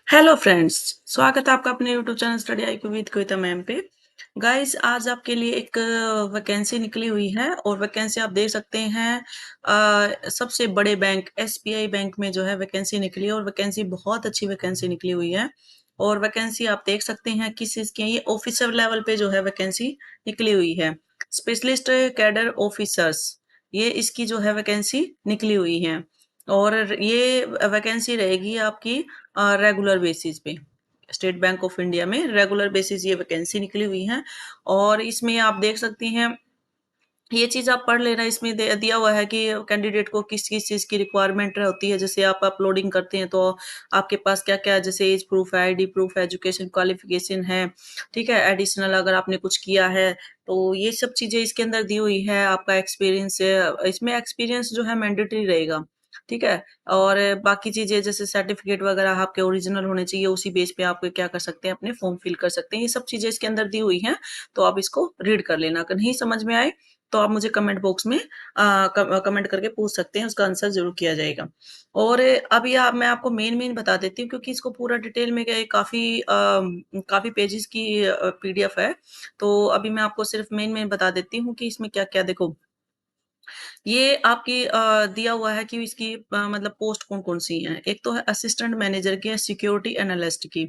Hello friends, स्वागत है आपका अपने YouTube channel study IQ with Kavita ma'am पे। गाइस आज आपके लिए एक वैकेंसी निकली हुई है और वैकेंसी आप देख सकते हैं सबसे बड़े बैंक एसबीआई बैंक में जो है वैकेंसी निकली है और वैकेंसी बहुत अच्छी वैकेंसी निकली हुई है। और वैकेंसी आप देख सकते हैं किस चीज़ की है, ये ऑफिसर लेवल पे जो है वैकेंसी निकली हुई है। स्पेशलिस्ट कैडर ऑफिसर्स, ये इसकी जो है वैकेंसी निकली हुई है। और ये वैकेंसी रहेगी आपकी रेगुलर बेसिस पे। स्टेट बैंक ऑफ इंडिया में रेगुलर बेसिस ये वैकेंसी निकली हुई है। और इसमें आप देख सकती हैं, ये चीज़ आप पढ़ लेना, इसमें दिया हुआ है कि कैंडिडेट को किस-किस चीज़ की रिक्वायरमेंट होती है। जैसे आप अपलोडिंग करते हैं तो आपके पास क्या-क्या है, जैसे एज प्रूफ है, आईडी प्रूफ है, एजुकेशन क्वालिफिकेशन है, ठीक है? एडिशनल अगर आपने कुछ किया है, तो ये सब चीज़ें इसके अंदर दी हुई है। आपका एक्सपीरियंस इसमें एक्सपीरियंस जो है मैंडेटरी रहेगा, ठीक है? और बाकी चीज़ें जैसे सर्टिफिकेट वगैरह आपके ओरिजिनल होने चाहिए, उसी बेस पे आप क्या कर सकते हैं, अपने फॉर्म फिल कर सकते हैं। ये सब चीज़ें इसके अंदर दी हुई हैं, तो आप इसको रीड कर लेना। अगर नहीं समझ में आए तो आप मुझे कमेंट बॉक्स में कमेंट करके पूछ सकते हैं, उसका आंसर ज़रूर किया जाएगा। और अभी मैं आपको मेन-मेन बता देती हूँ क्योंकि इसको पूरा डिटेल में क्या है, काफ़ी पेजेज़ की पीडीएफ है। तो अभी मैं आपको सिर्फ मेन-मेन बता देती हूँ कि इसमें क्या-क्या देखो, ये आपकी दिया हुआ है कि इसकी मतलब पोस्ट कौन-कौन सी हैं। एक तो है असिस्टेंट मैनेजर की है, सिक्योरिटी एनालिस्ट की।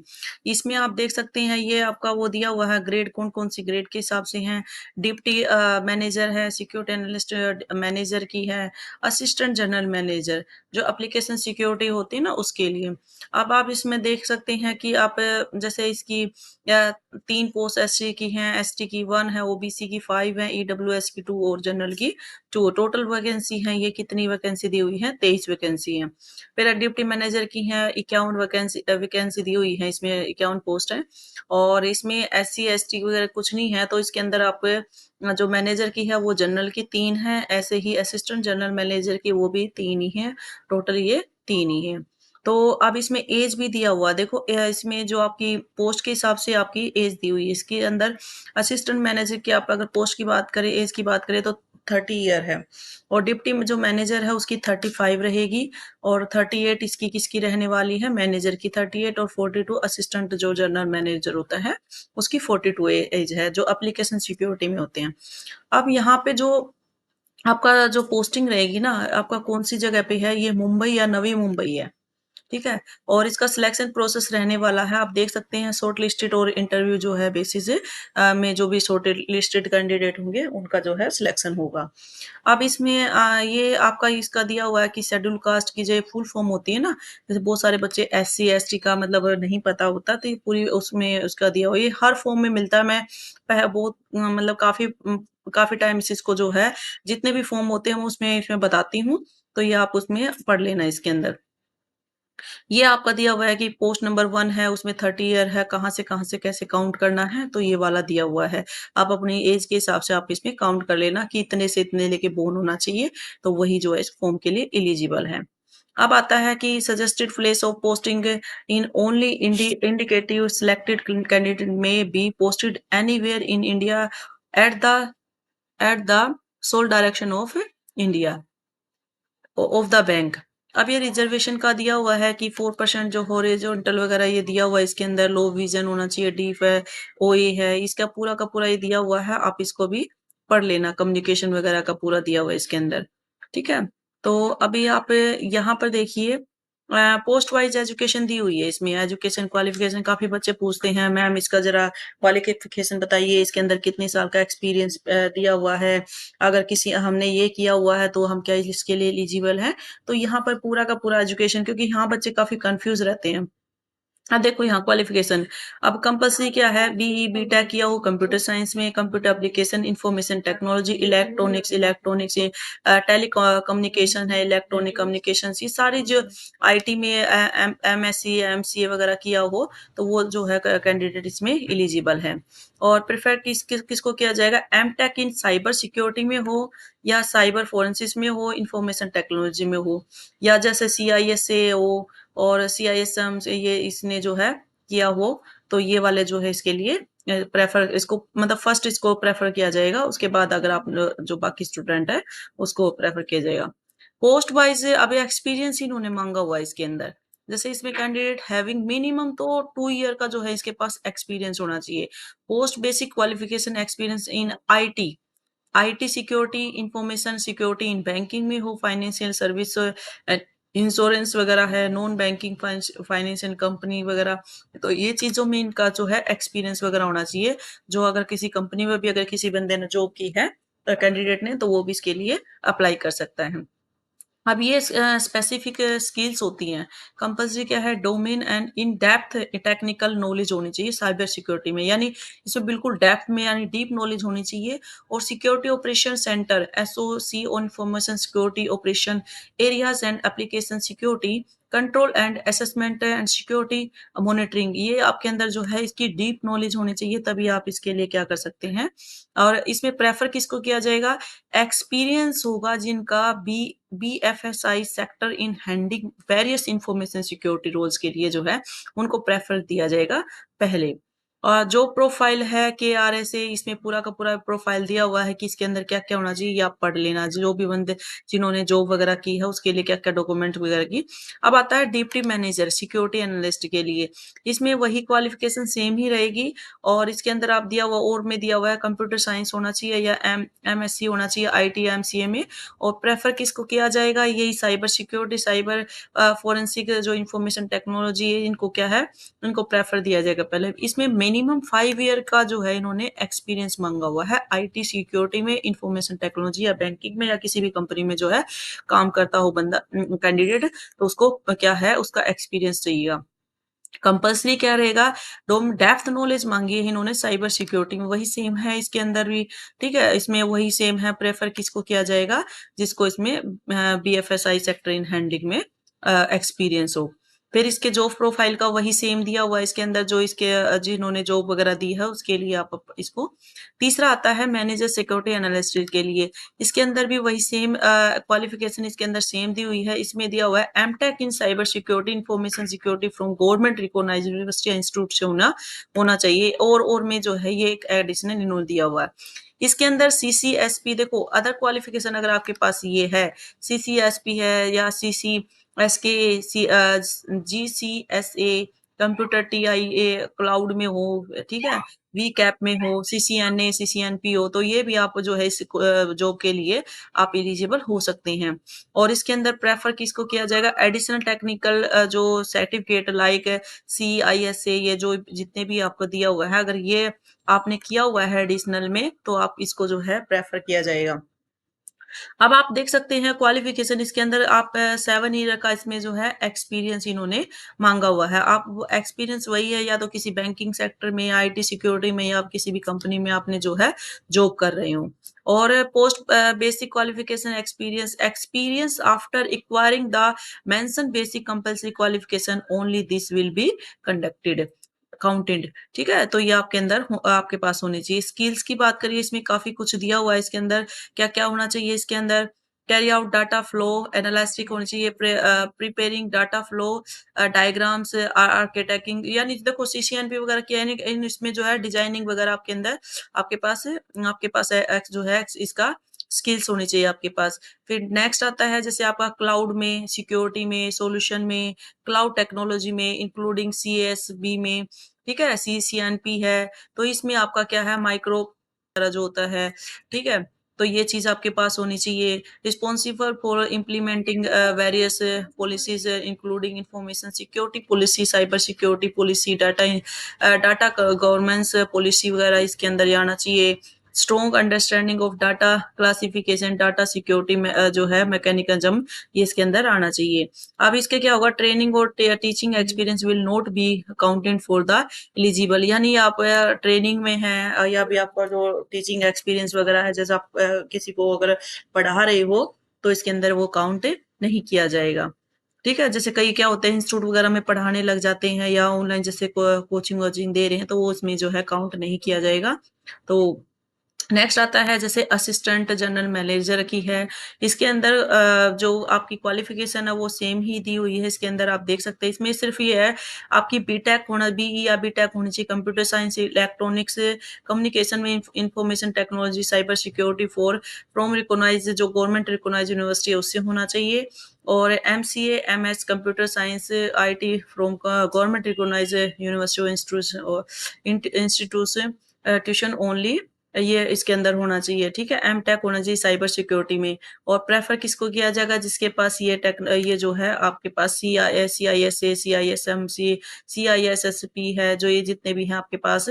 इसमें आप देख सकते हैं, ये आपका वो दिया हुआ है ग्रेड कौन-कौन सी ग्रेड के हिसाब से हैं। डिप्टी मैनेजर है, सिक्योरिटी एनालिस्ट मैनेजर की है, असिस्टेंट जनरल मैनेजर जो एप्लीकेशन सिक्योरिटी होती है ना उसके लिए। अब आप इसमें देख सकते हैं कि आप जैसे इसकी 3 पोस्ट एससी की हैं, एसटी की 1 है, ओबीसी की 5 है, ईडब्ल्यूएस की 2 और जनरल की जो टोटल वैकेंसी है, ये कितनी वैकेंसी दी हुई है, 23 वैकेंसी है। फिर डिप्टी मैनेजर की है 51 वैकेंसी दी हुई है, इसमें 51 पोस्ट है। और इसमें एससी एसटी वगैरह कुछ नहीं है, तो इसके अंदर आप जो मैनेजर की है वो जनरल की 3 है, ऐसे ही असिस्टेंट जनरल मैनेजर की वो भी 3 ही है, टोटल ये 3 ही है। तो अब इसमें एज भी दिया हुआ है, देखो इसमें जो आपकी पोस्ट के हिसाब से आपकी एज दी हुई है, इसके अंदर असिस्टेंट मैनेजर की आप अगर पोस्ट की बात करें, एज की बात करें तो 30 ईयर है। और डिप्टी में जो मैनेजर है उसकी 35 रहेगी। और 38 इसकी किसकी रहने वाली है, मैनेजर की 38। और 42 असिस्टेंट जो जनरल मैनेजर होता है उसकी 42 एज है, जो एप्लीकेशन सिक्योरिटी में होते हैं। अब यहाँ पे जो आपका जो पोस्टिंग रहेगी ना, आपका कौन सी जगह पे है, ये मुंबई या नवी मुंबई है, ठीक है? और इसका सिलेक्शन प्रोसेस रहने वाला है, आप देख सकते हैं शॉर्ट लिस्टेड और इंटरव्यू जो है बेसिस में जो भी शॉर्ट लिस्टेड कैंडिडेट होंगे उनका जो है सिलेक्शन होगा। अब इसमें ये आपका इसका दिया हुआ है कि शेड्यूल कास्ट की जो फुल फॉर्म होती है ना, जैसे बहुत सारे बच्चे एससी एसटी का मतलब नहीं पता होता, तो ये पूरी उसमें उसका दिया हुआ है, ये हर फॉर्म में मिलता है। मैं बहुत मतलब काफ़ी टाइम से इसको जो है जितने भी फॉर्म होते हैं मैं उसमें इसमें बताती हूँ, तो ये आप उसमें पढ़ लेना इसके अंदर। ये आपका दिया हुआ है कि पोस्ट नंबर 1 है, उसमें 30 ईयर है, कहाँ से कैसे काउंट करना है, तो ये वाला दिया हुआ है। आप अपनी एज के हिसाब से आप इसमें काउंट कर लेना कि इतने से इतने लेके बोर्न होना चाहिए, तो वही जो है इस फॉर्म के लिए एलिजिबल है। अब आता है कि suggested place of posting in only indicative selected candidate may be posted anywhere in India at the at the sole direction of India of the bank. अब ये रिजर्वेशन का दिया हुआ है कि 4% जो हॉरिजॉन्टल वगैरह ये दिया हुआ है, इसके अंदर लो विजन होना चाहिए, डीफ है, ओए है, इसका पूरा का पूरा ये दिया हुआ है, आप इसको भी पढ़ लेना, कम्युनिकेशन वगैरह का पूरा दिया हुआ है इसके अंदर, ठीक है? तो अभी आप यहाँ पर देखिए, पोस्ट वाइज एजुकेशन दी हुई है, इसमें एजुकेशन क्वालिफिकेशन काफी बच्चे पूछते हैं, मैम इसका जरा क्वालिफिकेशन बताइए, इसके अंदर कितने साल का एक्सपीरियंस दिया हुआ है, अगर किसी हमने ये किया हुआ है तो हम क्या इसके लिए एलिजिबल हैं? तो यहाँ पर पूरा का पूरा एजुकेशन, क्योंकि यहाँ बच्चे काफ़ी कन्फ्यूज़ रहते हैं। अब देखो यहाँ क्वालिफ़िकेशन, अब कंपल्सरी क्या है, बीई, बीटेक किया हो कंप्यूटर साइंस में, computer application, information technology, electronics communication है, इलेक्ट्रॉनिक कम्युनिकेशंस, ये सारी जो आईटी में एमएससी, एमसीए वगैरह किया हो, तो वो जो है कैंडिडेट इसमें एलिजिबल है। और प्रेफर किसको किया जाएगा, एमटेक इन साइबर सिक्योरिटी में हो, या साइबर फोरेंसिस में हो, इन्फॉर्मेशन टेक्नोलॉजी में हो, या जैसे सीआईएसए हो और सीआईएसएम से ये इसने जो है किया हो, तो ये वाले जो है इसके लिए प्रेफर, इसको मतलब फर्स्ट इसको प्रेफर किया जाएगा, उसके बाद अगर आप जो बाकी स्टूडेंट है उसको प्रेफर किया जाएगा। पोस्ट वाइज अब एक्सपीरियंस इन्होंने मांगा हुआ है इसके अंदर, जैसे इसमें कैंडिडेट हैविंग मिनिमम तो 2 ईयर का जो है इसके पास एक्सपीरियंस होना चाहिए। Post basic qualification experience in IT, IT security, information security in banking में हो, फाइनेंशियल सर्विस, इंश्योरेंस वगैरह है, नॉन बैंकिंग फाइनेंशियल कंपनी वगैरह, तो ये चीजों में इनका जो है एक्सपीरियंस वगैरह होना चाहिए। जो अगर किसी कंपनी में भी अगर किसी बंदे ने जॉब की है कैंडिडेट ने, तो वो भी इसके लिए अप्लाई कर सकता है। अब ये स्पेसिफिक स्किल्स होती हैं। कंपल्सरी क्या है, domain and in depth technical knowledge होनी चाहिए साइबर सिक्योरिटी में, यानी इसमें बिल्कुल डेप्थ में यानी डीप नॉलेज होनी चाहिए। और security operation centre SOC on information security operation areas and application security control and assessment and security monitoring, ये आपके अंदर जो है इसकी डीप नॉलेज होनी चाहिए, तभी आप इसके लिए क्या कर सकते हैं। और इसमें प्रेफर किसको किया जाएगा, एक्सपीरियंस होगा जिनका BFSI sector in handling various information security roles के लिए जो है उनको प्रेफर दिया जाएगा पहले। और जो प्रोफाइल है केआरएसए, इसमें पूरा का पूरा प्रोफाइल दिया हुआ है कि इसके अंदर क्या क्या होना चाहिए, ये आप पढ़ लेना, जो भी बंदे जिन्होंने जॉब वगैरह की है उसके लिए क्या क्या डॉक्यूमेंट वगैरह की। अब आता है डिप्टी मैनेजर सिक्योरिटी एनालिस्ट के लिए, इसमें वही क्वालिफिकेशन सेम ही रहेगी। और इसके अंदर आप दिया हुआ और में दिया हुआ है कंप्यूटर साइंस होना चाहिए या एमएससी होना चाहिए आईटी एमसीए में। और प्रेफर किसको किया जाएगा, यही साइबर सिक्योरिटी, साइबर फोरेंसिक जो इंफॉर्मेशन टेक्नोलॉजी है, इनको क्या है, इनको प्रेफर दिया जाएगा पहले। इसमें मिनिमम 5 ईयर का जो है इन्होंने एक्सपीरियंस मांगा हुआ है आईटी सिक्योरिटी में, इंफॉर्मेशन टेक्नोलॉजी या बैंकिंग में या किसी भी कंपनी में जो है काम करता हो बंदा कैंडिडेट, तो उसको क्या है उसका एक्सपीरियंस चाहिए। कंपल्सरी क्या रहेगा, डोम डेप्थ नॉलेज मांगी है इन्होंने साइबर सिक्योरिटी में, वही सेम है इसके अंदर भी। ठीक है, इसमें वही सेम है, प्रेफर किसको किया जाएगा, जिसको इसमें बीएफएसआई सेक्टर इन हैंडलिंग में एक्सपीरियंस हो। फिर इसके जॉब प्रोफाइल का वही सेम दिया हुआ है इसके अंदर, जो इसके जिन्होंने जॉब वगैरह दी है उसके लिए आप इसको। तीसरा आता है मैनेजर सिक्योरिटी एनालिस्ट के लिए, इसके अंदर भी वही सेम क्वालिफिकेशन इसके अंदर सेम दी हुई है। इसमें दिया हुआ है MTech in cyber security information security from government recognised university institute से होना चाहिए। और में जो है ये एक एडिशनल इन्होंने दिया हुआ है। इसके अंदर सीसीएसपी, देखो अदर क्वालिफिकेशन अगर आपके पास ये है, सीसीएसपी है या सीसी एसके सी जीसीएसए कंप्यूटर टीआईए क्लाउड में हो, ठीक है, वी कैप में हो, सीसीएनए सीसीएनपी हो, तो ये भी आप जो है इस जॉब के लिए आप एलिजिबल हो सकते हैं। और इसके अंदर प्रेफर किसको किया जाएगा, एडिशनल टेक्निकल जो सर्टिफिकेट लाइक सीआईएसए, ये जो जितने भी आपको दिया हुआ है, अगर ये आपने किया हुआ है एडिशनल में, तो आप इसको जो है प्रेफर किया जाएगा। अब आप देख सकते हैं क्वालिफिकेशन इसके अंदर आप 7 ईयर का इसमें जो है एक्सपीरियंस इन्होंने मांगा हुआ है। आप वो एक्सपीरियंस वही है या तो किसी बैंकिंग सेक्टर में या आईटी सिक्योरिटी में या किसी भी कंपनी में आपने जो है जॉब कर रहे हो। और post basic qualification experience, experience after acquiring the mention basic compulsory qualification only this will be conducted counted. ठीक है, तो ये आपके अंदर आपके पास होनी चाहिए। स्किल्स की बात करिए, इसमें काफी कुछ दिया हुआ है इसके अंदर, क्या क्या होना चाहिए इसके अंदर, कैरी आउट डाटा फ्लो एनालिस्टिक होनी चाहिए, प्रिपेयरिंग डाटा फ्लो डायग्राम्स, आर्किटेक्टिंग, यानी देखो सीसीएनपी वगैरह की इसमें जो है डिजाइनिंग वगैरह आपके अंदर आपके पास जो है इसका स्किल्स होनी चाहिए आपके पास। फिर नेक्स्ट आता है जैसे आपका क्लाउड में, सिक्योरिटी में, सॉल्यूशन में, क्लाउड टेक्नोलॉजी में इंक्लूडिंग सीएसबी में, ठीक है, सीसीएनपी है, तो इसमें आपका क्या है माइक्रो वगैरह जो होता है, ठीक है, तो ये चीज आपके पास होनी चाहिए। Responsible for implementing various policies including information security policy, cyber security policy, data governance policy वगैरह इसके अंदर ही आना चाहिए। Strong understanding of data classification, data security में जो है मैकेनिज्म, ये इसके अंदर आना चाहिए। अब इसके क्या होगा, ट्रेनिंग और teaching experience will not be counted for the eligible, यानी आप ट्रेनिंग में हैं या भी आपका जो टीचिंग एक्सपीरियंस वगैरह है, जैसे आप किसी को अगर पढ़ा रहे हो, तो इसके अंदर वो काउंट नहीं किया जाएगा। ठीक है, जैसे कई क्या होते हैं इंस्टीट्यूट वगैरह में पढ़ाने लग जाते हैं या ऑनलाइन जैसे कोचिंग वोचिंग दे रहे हैं, तो वो उसमें जो है काउंट नहीं किया जाएगा। तो नेक्स्ट आता है जैसे असिस्टेंट जनरल मैनेजर की है। इसके अंदर जो आपकी क्वालिफिकेशन है वो सेम ही दी हुई है। इसके अंदर आप देख सकते हैं, इसमें सिर्फ ये है आपकी बीटेक होना, बीई या बीटेक होनी चाहिए, कंप्यूटर साइंस, इलेक्ट्रॉनिक्स, कम्युनिकेशन में information technology, cyber security for from recognise जो गवर्नमेंट रिकॉग्नाइज यूनिवर्सिटी है उससे होना चाहिए। और MCA MS computer science IT from government recognise university institution tuition only, ये इसके अंदर होना चाहिए, ठीक है। एम टेक होना चाहिए साइबर सिक्योरिटी में। और प्रेफर किसको किया जाएगा, जिसके पास ये टेक, ये जो है आपके पास C I S A, C I S M C I S S P है, जो ये जितने भी हैं आपके पास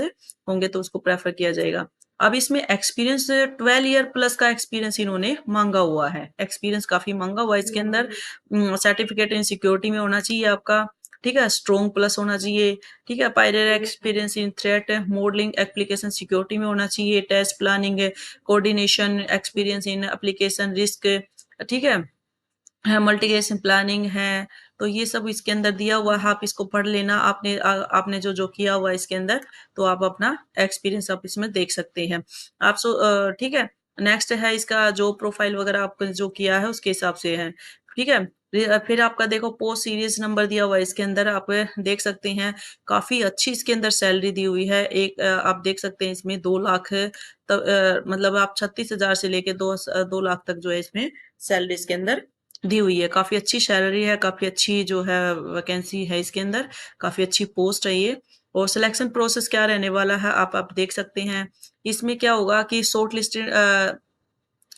होंगे तो उसको प्रेफर किया जाएगा। अब इसमें एक्सपीरियंस 12 ईयर प्लस का एक्सपीरियंस इन्होंने मांगा हुआ है, एक्सपीरियंस काफी मांगा हुआ है इसके अंदर। सर्टिफिकेट इन सिक्योरिटी में होना चाहिए आपका, ठीक है। स्ट्रॉन्ग प्लस होना चाहिए, ठीक है। Prior experience in threat modelling application security में होना चाहिए। Test planning coordination experience in application risk, ठीक है। मल्टीप्लिकेशन प्लानिंग है। तो ये सब इसके अंदर दिया हुआ है, आप इसको पढ़ लेना। आपने जो जो किया हुआ है इसके अंदर, तो आप अपना एक्सपीरियंस आप इसमें देख सकते हैं। ठीक है। नेक्स्ट है इसका जो प्रोफाइल वगैरह आपने जो किया है उसके हिसाब से है, ठीक है। फिर आपका देखो पोस्ट सीरीज नंबर दिया हुआ है इसके अंदर, आप देख सकते हैं काफी अच्छी इसके अंदर सैलरी दी हुई है। आप देख सकते हैं इसमें 2 लाख, मतलब आप 36,000 से लेके 2 लाख तक जो है इसमें सैलरी इसके अंदर दी हुई है। काफ़ी अच्छी सैलरी है, काफ़ी अच्छी जो है वैकेंसी है इसके अंदर, काफ़ी अच्छी पोस्ट है ये। और सिलेक्शन प्रोसेस क्या रहने वाला है आप देख सकते हैं। इसमें क्या होगा कि शॉर्ट लिस्टेड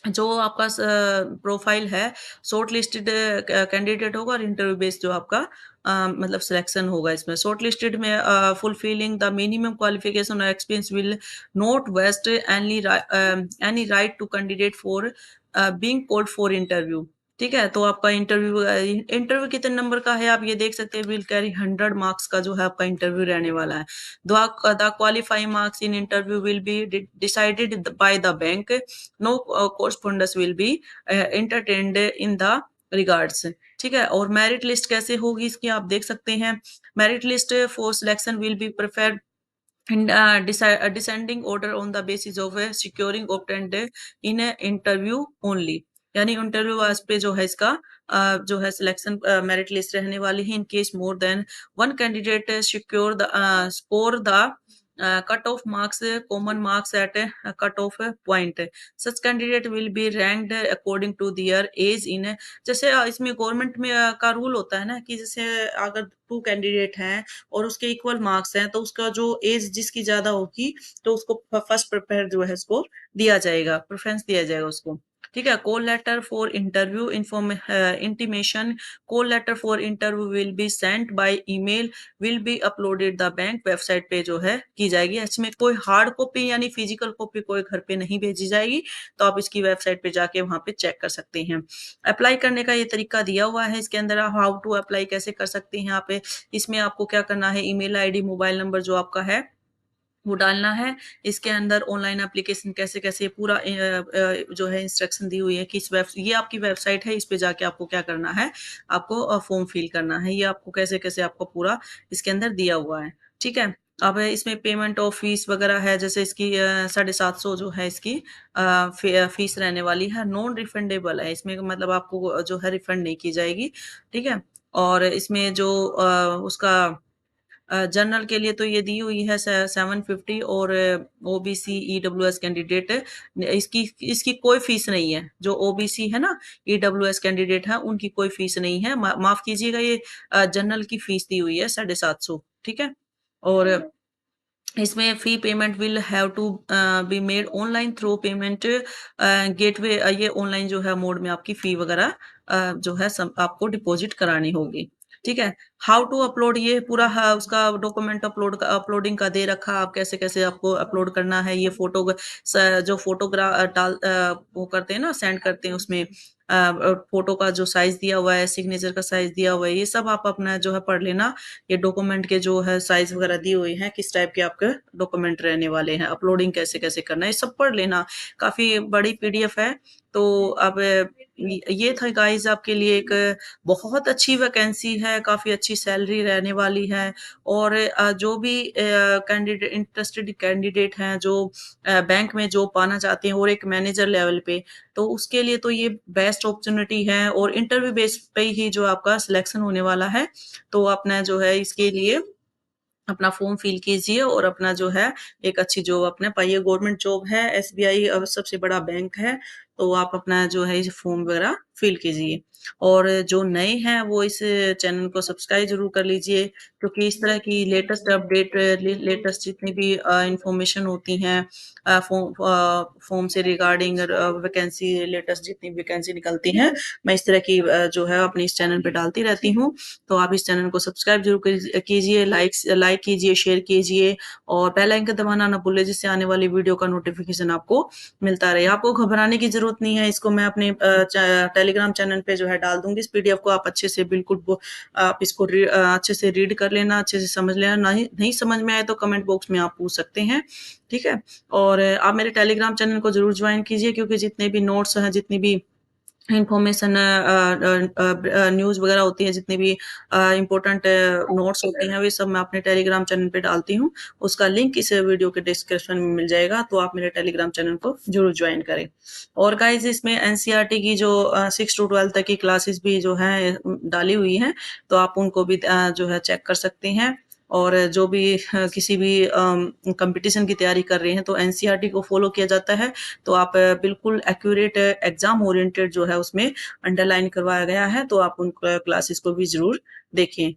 जो आपका प्रोफाइल है, शॉर्ट लिस्टेड कैंडिडेट होगा और इंटरव्यू बेस्ड जो आपका मतलब सिलेक्शन होगा इसमें। शॉर्ट लिस्टेड में फुलफिलिंग द मिनिमम क्वालिफिकेशन और experience will not vest any right to candidate for being called for interview, ठीक है। तो आपका इंटरव्यू कितने नंबर का है आप ये देख सकते हैं, विल कैरी 100 मार्क्स का जो है आपका इंटरव्यू रहने वाला है। The qualifying marks in interview will be decided by the bank, no correspondence will be entertained in the regards, ठीक है। और मेरिट लिस्ट कैसे होगी इसकी आप देख सकते हैं। Merit list for selection will be prefer in descending order on the basis of securing obtained in a interview only, यानी इंटरव्यू वास पे जो है इसका जो है सिलेक्शन मेरिट लिस्ट रहने वाली है। In case more than one candidate secure the score the cut off marks common marks at cut off point, such candidate will be ranked according to their age in, जैसे इसमें government में का rule होता है ना कि जैसे अगर 2 कैंडिडेट हैं और उसके इक्वल मार्क्स हैं तो उसका जो एज जिसकी ज्यादा होगी तो उसको फर्स्ट प्रिपेयर जो है उसको दिया जाएगा, प्रेफरेंस दिया जाएगा उसको, ठीक है। Call letter for interview intimation, call letter for interview will be sent by email, will be uploaded the bank website पे जो है की जाएगी। इसमें कोई हार्ड कॉपी यानी फिजिकल कॉपी कोई घर पे नहीं भेजी जाएगी, तो आप इसकी वेबसाइट पे जाके वहां पे चेक कर सकते हैं। अप्लाई करने का ये तरीका दिया हुआ है इसके अंदर, हाउ टू अप्लाई कैसे कर सकते हैं यहाँ पे। इसमें आपको क्या करना है, ईमेल आईडी मोबाइल नंबर जो आपका है वो डालना है। इसके अंदर ऑनलाइन एप्लीकेशन कैसे-कैसे पूरा जो है इंस्ट्रक्शन दी हुई है कि इस वेब ये आपकी वेबसाइट है, इस पे जाके आपको क्या करना है, आपको फॉर्म फिल करना है। ये आपको कैसे-कैसे आपको पूरा इसके अंदर दिया हुआ है, ठीक है। अब इसमें पेमेंट ऑफ फीस वगैरह है, जैसे इसकी 750 जो है इसकी फीस रहने वाली है, नॉन रिफंडेबल है। इसमें मतलब आपको जो है रिफंड नहीं की जाएगी, ठीक है। और इसमें जो उसका जनरल के लिए तो ये दी हुई है 750, और ओबीसी ईडब्ल्यूएस कैंडिडेट इसकी इसकी कोई फीस नहीं है। जो ओबीसी है ना, ईडब्ल्यूएस कैंडिडेट है, उनकी कोई फीस नहीं है। माफ कीजिएगा, ये जनरल की फीस दी हुई है 750, ठीक है। और इसमें fee payment will have to be made online through payment gateway, ये ऑनलाइन जो है मोड में आपकी फी वगैरह जो है आपको डिपॉजिट करानी होगी, ठीक है। हाउ टू अपलोड, ये पूरा उसका डॉक्यूमेंट अपलोडिंग का दे रखा, आप कैसे कैसे आपको अपलोड करना है। ये फोटो जो फोटोग्राफ वो करते हैं ना, सेंड करते हैं, उसमें फोटो का जो साइज दिया हुआ है, सिग्नेचर का साइज दिया हुआ है, ये सब आप अपना जो है पढ़ लेना। ये डॉक्यूमेंट के जो है साइज वगैरह दी हुई है, किस टाइप के आपके डॉक्यूमेंट रहने वाले हैं, अपलोडिंग कैसे कैसे करना है, ये सब पढ़ लेना। काफी बड़ी पीडीएफ है। तो अब ये था गाइस आपके लिए एक बहुत अच्छी वैकेंसी है, काफी अच्छी अच्छी सैलरी रहने वाली है और जो भी इंटरेस्टेड कैंडिडेट हैं जो बैंक में जॉब पाना चाहते हैं और एक मैनेजर लेवल पे, तो उसके लिए तो ये बेस्ट अपॉर्च्युनिटी है और इंटरव्यू बेस पे ही जो आपका सिलेक्शन होने वाला है। तो अपना जो है इसके लिए अपना फॉर्म फिल कीजिए और अपना जो है एक अच्छी जॉब अपने पाइए। गवर्नमेंट जॉब है, एसबीआई सबसे बड़ा बैंक है, तो आप अपना जो है ये फॉर्म वगैरह फिल कीजिए। और जो नए हैं वो इस चैनल को सब्सक्राइब ज़रूर कर लीजिए क्योंकि इस तरह की लेटेस्ट अपडेट लेटेस्ट जितनी भी इन्फॉर्मेशन होती हैं फॉर्म से रिगार्डिंग वैकेंसी लेटेस्ट जितनी वैकेंसी निकलती हैं, मैं इस तरह की जो है अपने इस चैनल पे डालती रहती हूँ। तो आप इस चैनल को सब्सक्राइब ज़रूर कीजिए, लाइक कीजिए, शेयर कीजिए और बेल आइकन दबाना ना भूलिए जिससे आने वाली वीडियो का नोटिफ़िकेशन आपको मिलता रहे। आपको घबराने की ज़रूरत नहीं है, इसको मैं अपने टेलीग्राम चैनल पे जो है डाल दूँगी। इस पीडीएफ को आप अच्छे से बिल्कुल आप इसको अच्छे से रीड कर लेना, अच्छे से समझ लेना। नहीं नहीं समझ में आए तो कमेंट बॉक्स में आप पूछ सकते हैं, ठीक है? और आप मेरे टेलीग्राम चैनल को ज़रूर जॉइन कीजिए क्योंकि जितने भी नोट्स हैं, जितनी भी इन्फॉर्मेशन न्यूज़ वगैरह होती है, जितनी भी इम्पोर्टेंट नोट्स होते हैं, वे सब मैं अपने टेलीग्राम चैनल पे डालती हूँ। उसका लिंक इस वीडियो के डिस्क्रिप्शन में मिल जाएगा, तो आप मेरे टेलीग्राम चैनल को ज़रूर जॉइन करें। और गाइज़ इसमें एनसीईआरटी की जो 6 टू 12 तक की क्लासेस भी जो हैं डाली हुई हैं, तो आप उनको भी जो है चेक कर सकते हैं। और जो भी किसी भी कॉम्पिटिशन की तैयारी कर रहे हैं, तो एनसीईआरटी को फ़ॉलो किया जाता है। तो आप बिल्कुल एक्यूरेट एग्ज़ाम ओरिएंटेड जो है उसमें अंडरलाइन करवाया गया है, तो आप उन क्लासेस को भी ज़रूर देखें।